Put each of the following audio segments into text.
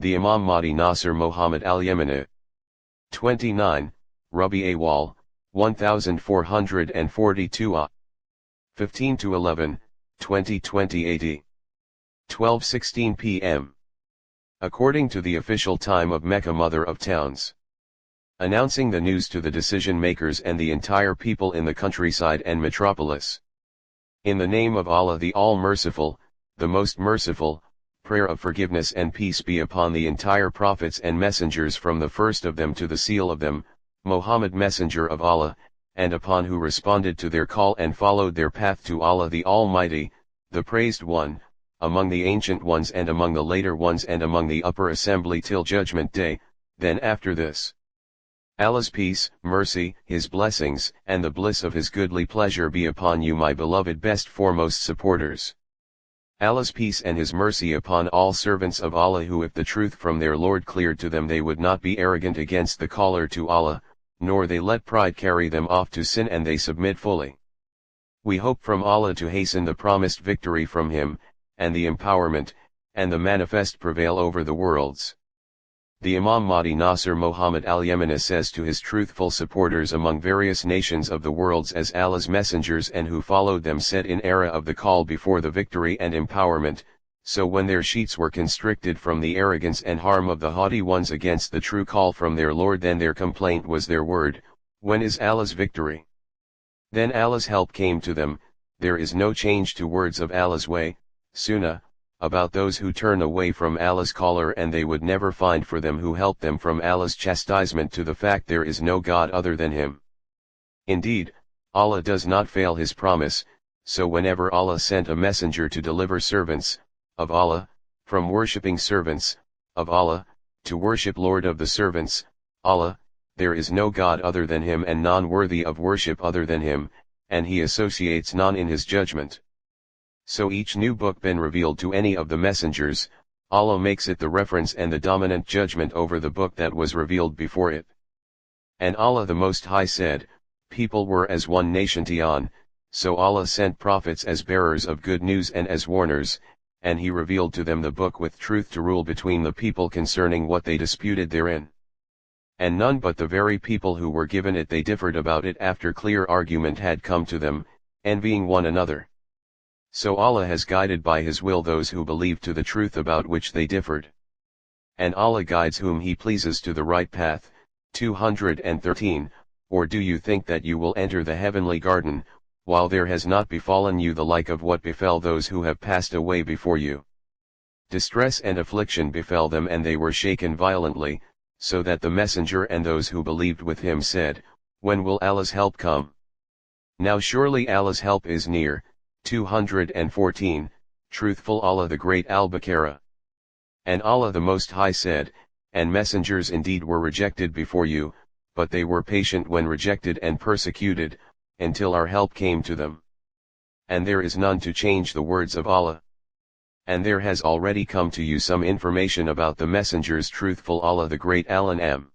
the Imam Mahdi Nasser Mohammad Al-Yemeni. 29, Rabi Awwal, 1442 15–11, 2020 AD. 12:16 p.m. According to the official time of Mecca, mother of towns. Announcing the news to the decision makers and the entire people in the countryside and metropolis. In the name of Allah the All-Merciful, the Most Merciful, prayer of forgiveness and peace be upon the entire prophets and messengers from the first of them to the seal of them, Mohammed messenger of Allah, and upon who responded to their call and followed their path to Allah the Almighty, the Praised One, among the ancient ones and among the later ones and among the upper assembly till judgment day. Then after this, Allah's peace, mercy, His blessings, and the bliss of His goodly pleasure be upon you, my beloved best foremost supporters. Allah's peace and His mercy upon all servants of Allah who, if the truth from their Lord cleared to them, they would not be arrogant against the caller to Allah, nor they let pride carry them off to sin, and they submit fully. We hope from Allah to hasten the promised victory from Him, and the empowerment, and the manifest prevail over the worlds. The Imam Mahdi Nasser Mohammad Al-Yemeni says to his truthful supporters among various nations of the worlds as Allah's messengers and who followed them said in era of the call before the victory and empowerment, so when their sheets were constricted from the arrogance and harm of the haughty ones against the true call from their Lord, then their complaint was their word, when is Allah's victory? Then Allah's help came to them. There is no change to words of Allah's way, Sunnah, about those who turn away from Allah's caller, and they would never find for them who help them from Allah's chastisement to the fact there is no God other than Him. Indeed, Allah does not fail His promise, so whenever Allah sent a messenger to deliver servants of Allah from worshipping servants of Allah to worship Lord of the servants, Allah, there is no God other than Him and none worthy of worship other than Him, and He associates none in His judgment. So each new book been revealed to any of the messengers, Allah makes it the reference and the dominant judgment over the book that was revealed before it. And Allah the Most High said, people were as one nation Tian, so Allah sent prophets as bearers of good news and as warners, and He revealed to them the book with truth to rule between the people concerning what they disputed therein. And none but the very people who were given it they differed about it after clear argument had come to them, envying one another. So Allah has guided by His will those who believe to the truth about which they differed. And Allah guides whom He pleases to the right path. 213, or do you think that you will enter the heavenly garden, while there has not befallen you the like of what befell those who have passed away before you? Distress and affliction befell them, and they were shaken violently, so that the messenger and those who believed with him said, when will Allah's help come? Now surely Allah's help is near. 214, Truthful Allah the Great Al-Baqarah. And Allah the Most High said, and messengers indeed were rejected before you, but they were patient when rejected and persecuted, until our help came to them. And there is none to change the words of Allah. And there has already come to you some information about the messengers truthful Allah the Great Al-An'am.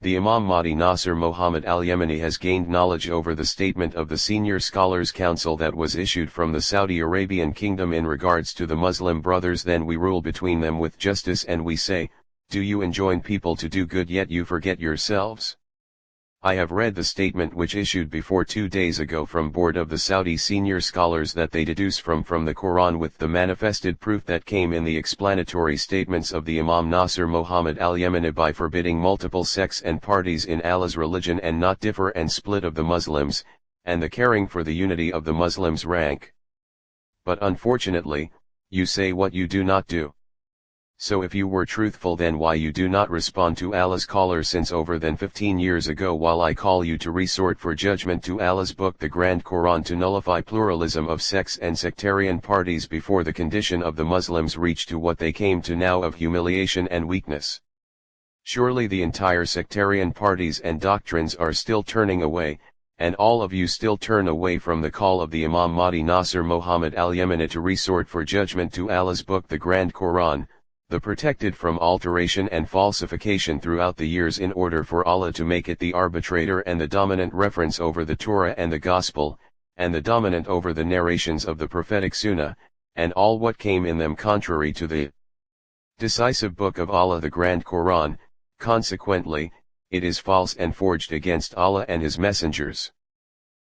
The Imam Mahdi Nasser Mohammad Al-Yemeni has gained knowledge over the statement of the Senior Scholars' Council that was issued from the Saudi Arabian Kingdom in regards to the Muslim brothers. Then we rule between them with justice, and we say, do you enjoin people to do good yet you forget yourselves? I have read the statement which issued before 2 days ago from board of the Saudi senior scholars that they deduce from the Quran with the manifested proof that came in the explanatory statements of the Imam Nasser Mohammad Al-Yemeni by forbidding multiple sects and parties in Allah's religion and not differ and split of the Muslims, and the caring for the unity of the Muslims rank. But unfortunately, you say what you do not do. So if you were truthful, then why you do not respond to Allah's caller, since over than 15 years ago while I call you to resort for judgment to Allah's book the Grand Quran to nullify pluralism of sects and sectarian parties before the condition of the Muslims reached to what they came to now of humiliation and weakness. Surely the entire sectarian parties and doctrines are still turning away, and all of you still turn away from the call of the Imam Mahdi Nasser Mohammad Al-Yemeni to resort for judgment to Allah's book the Grand Quran, the protected from alteration and falsification throughout the years, in order for Allah to make it the arbitrator and the dominant reference over the Torah and the Gospel, and the dominant over the narrations of the prophetic Sunnah, and all what came in them contrary to the Decisive Book of Allah, the Grand Quran, consequently, it is false and forged against Allah and His messengers.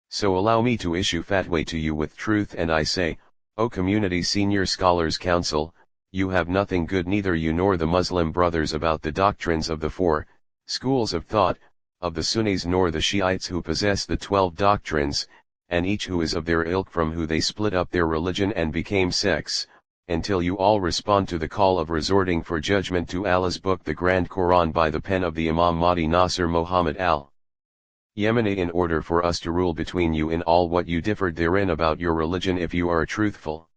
So allow me to issue fatwa to you with truth, and I say, O community senior scholars council, you have nothing good, neither you nor the Muslim brothers, about the doctrines of the four schools of thought, of the Sunnis nor the Shiites who possess the 12 doctrines, and each who is of their ilk, from who they split up their religion and became sects, until you all respond to the call of resorting for judgment to Allah's book, the Grand Quran, by the pen of the Imam Mahdi Nasser Muhammad Al-Yemeni, in order for us to rule between you in all what you differed therein about your religion, if you are truthful.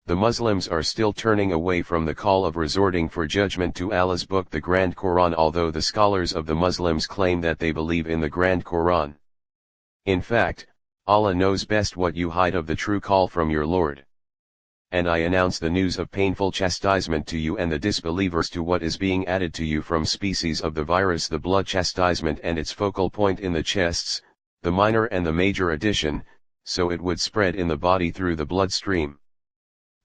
The Muslims are still turning away from the call of resorting for judgment to Allah's book, the Grand Quran, although the scholars of the Muslims claim that they believe in the Grand Quran. In fact, Allah knows best what you hide of the true call from your Lord. And I announce the news of painful chastisement to you and the disbelievers to what is being added to you from species of the virus, the blood chastisement, and its focal point in the chests, the minor and the major addition, so it would spread in the body through the bloodstream.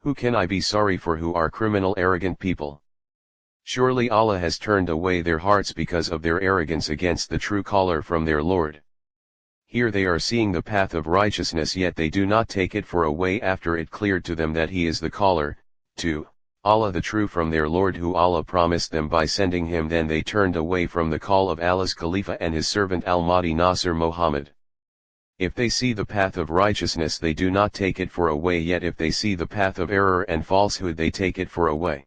Who can I be sorry for who are criminal, arrogant people? Surely Allah has turned away their hearts because of their arrogance against the true caller from their Lord. Here they are seeing the path of righteousness, yet they do not take it for a way after it cleared to them that He is the caller, to Allah the true from their Lord, who Allah promised them by sending Him. Then they turned away from the call of Allah's Khalifa and His servant Al-Mahdi Nasser Muhammad. If they see the path of righteousness, they do not take it for a way, yet if they see the path of error and falsehood, they take it for a way.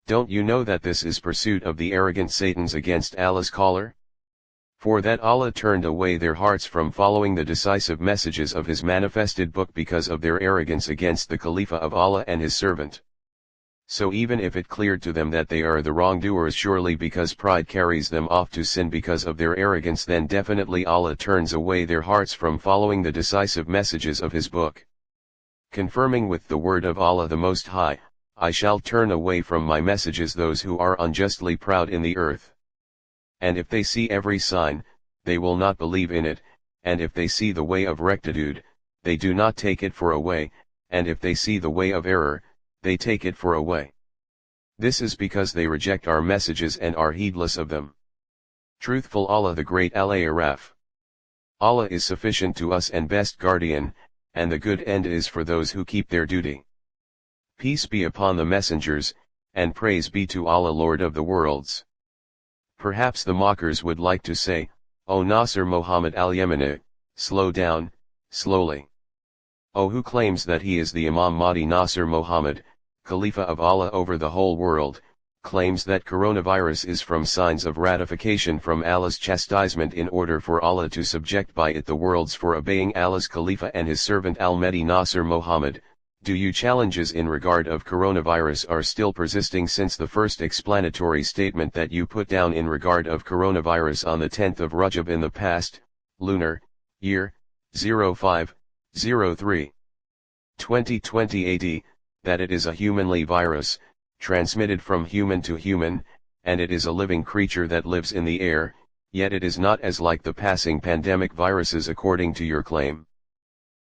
Don't you know that this is pursuit of the arrogant Satans against Allah's caller? For that Allah turned away their hearts from following the decisive messages of His manifested book because of their arrogance against the Khalifa of Allah and His servant. So even if it cleared to them that they are the wrongdoers, surely because pride carries them off to sin because of their arrogance, then definitely Allah turns away their hearts from following the decisive messages of His book. Confirming with the word of Allah the Most High, I shall turn away from my messages those who are unjustly proud in the earth. And if they see every sign, they will not believe in it, and if they see the way of rectitude, they do not take it for a way, and if they see the way of error, they take it for a way. This is because they reject our messages and are heedless of them. Truthful Allah, the Great Al-Araf. Allah is sufficient to us and best guardian, and the good end is for those who keep their duty. Peace be upon the messengers, and praise be to Allah, Lord of the worlds. Perhaps the mockers would like to say, O Nasser Muhammad Al-Yemeni, slow down, slowly. O who claims that he is the Imam Mahdi Nasser Muhammad, Khalifa of Allah over the whole world, claims that coronavirus is from signs of ratification from Allah's chastisement in order for Allah to subject by it the worlds for obeying Allah's Khalifa and His servant Al-Mahdi Nasser Muhammad. Do you challenges in regard of coronavirus are still persisting since the first explanatory statement that you put down in regard of coronavirus on the 10th of Rajab in the past, lunar, year, 0503. 2020 AD, that it is a humanly virus, transmitted from human to human, and it is a living creature that lives in the air, yet it is not as like the passing pandemic viruses according to your claim.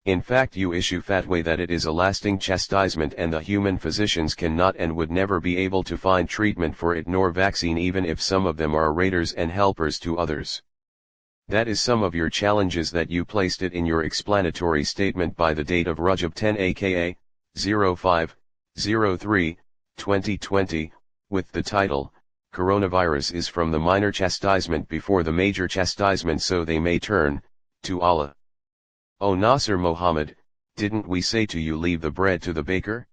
In fact, you issue fatwa that it is a lasting chastisement and the human physicians cannot and would never be able to find treatment for it nor vaccine, even if some of them are raiders and helpers to others. That is some of your challenges that you placed it in your explanatory statement by the date of Rajab 10 aka 0503, 2020, with the title, Coronavirus is from the minor chastisement before the major chastisement, so they may turn to Allah. O Nasser Muhammad, didn't we say to you, leave the bread to the baker?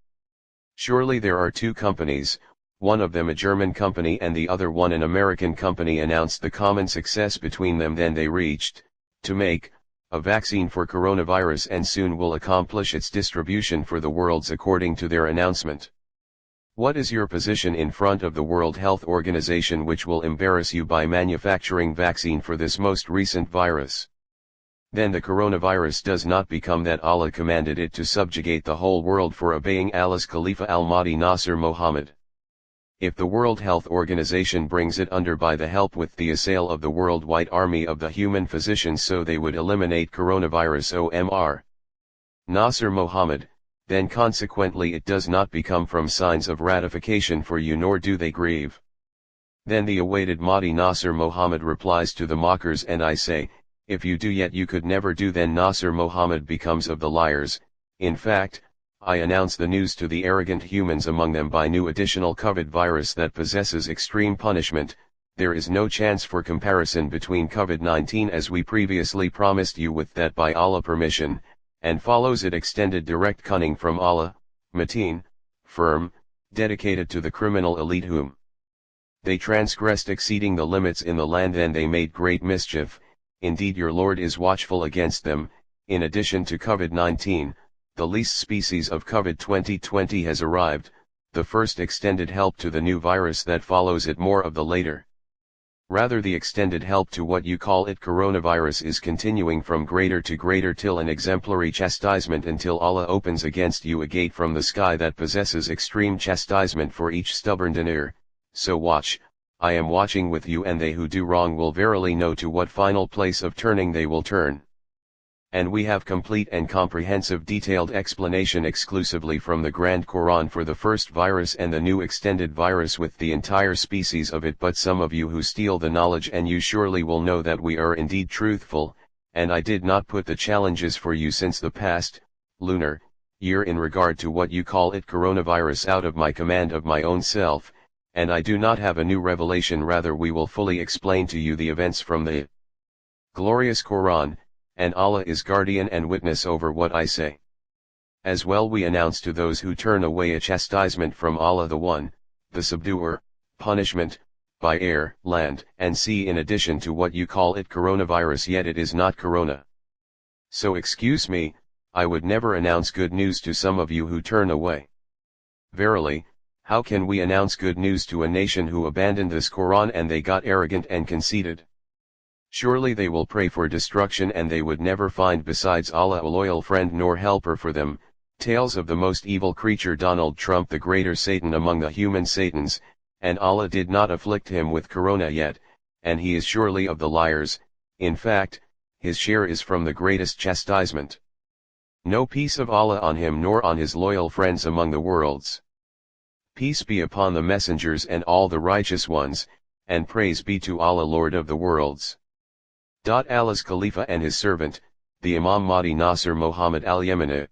Surely there are two companies, one of them a German company and the other one an American company, announced the common success between them. Then they reached to make a vaccine for coronavirus and soon will accomplish its distribution for the worlds according to their announcement. What is your position in front of the World Health Organization, which will embarrass you by manufacturing vaccine for this most recent virus? Then the coronavirus does not become that Allah commanded it to subjugate the whole world for obeying Allah's Khalifa Al-Mahdi Nasser Muhammad. If the World Health Organization brings it under by the help with the assail of the worldwide army of the human physicians, so they would eliminate coronavirus. Omr. Nasser Muhammad, then consequently it does not become from signs of ratification for you, nor do they grieve. Then the awaited Mahdi Nasser Mohammad replies to the mockers, and I say, if you do yet you could never do. Then Nasser Mohammad becomes of the liars. In fact, I announce the news to the arrogant humans among them by new additional COVID virus that possesses extreme punishment. There is no chance for comparison between COVID-19 as we previously promised you with that by Allah permission, and follows it extended direct cunning from Allah, Mateen, firm, dedicated to the criminal elite whom they transgressed exceeding the limits in the land, and they made great mischief. Indeed your Lord is watchful against them. In addition to COVID-19, the least species of COVID 2020 has arrived, the first extended help to the new virus that follows it, more of the later. Rather, the extended help to what you call it coronavirus is continuing from greater to greater till an exemplary chastisement, until Allah opens against you a gate from the sky that possesses extreme chastisement for each stubborn denier. So watch, I am watching with you, and they who do wrong will verily know to what final place of turning they will turn. And we have complete and comprehensive detailed explanation exclusively from the Grand Quran for the first virus and the new extended virus with the entire species of it. But some of you who steal the knowledge, and you surely will know that we are indeed truthful, and I did not put the challenges for you since the past, lunar, year in regard to what you call it coronavirus out of my command of my own self, and I do not have a new revelation. Rather, we will fully explain to you the events from the glorious Quran, and Allah is guardian and witness over what I say. As well we announce to those who turn away a chastisement from Allah the One, the Subduer, punishment, by air, land, and sea, in addition to what you call it coronavirus, yet it is not corona. So excuse me, I would never announce good news to some of you who turn away. Verily, how can we announce good news to a nation who abandoned this Quran and they got arrogant and conceited? Surely they will pray for destruction, and they would never find besides Allah a loyal friend nor helper for them. Tales of the most evil creature Donald Trump, the greater Satan among the human Satans, and Allah did not afflict him with corona yet, and he is surely of the liars. In fact, his share is from the greatest chastisement. No peace of Allah on him nor on his loyal friends among the worlds. Peace be upon the messengers and all the righteous ones, and praise be to Allah, Lord of the worlds. Allah's Khalifa and his servant, the Imam Mahdi Nasser Mohammad Al-Yemeni.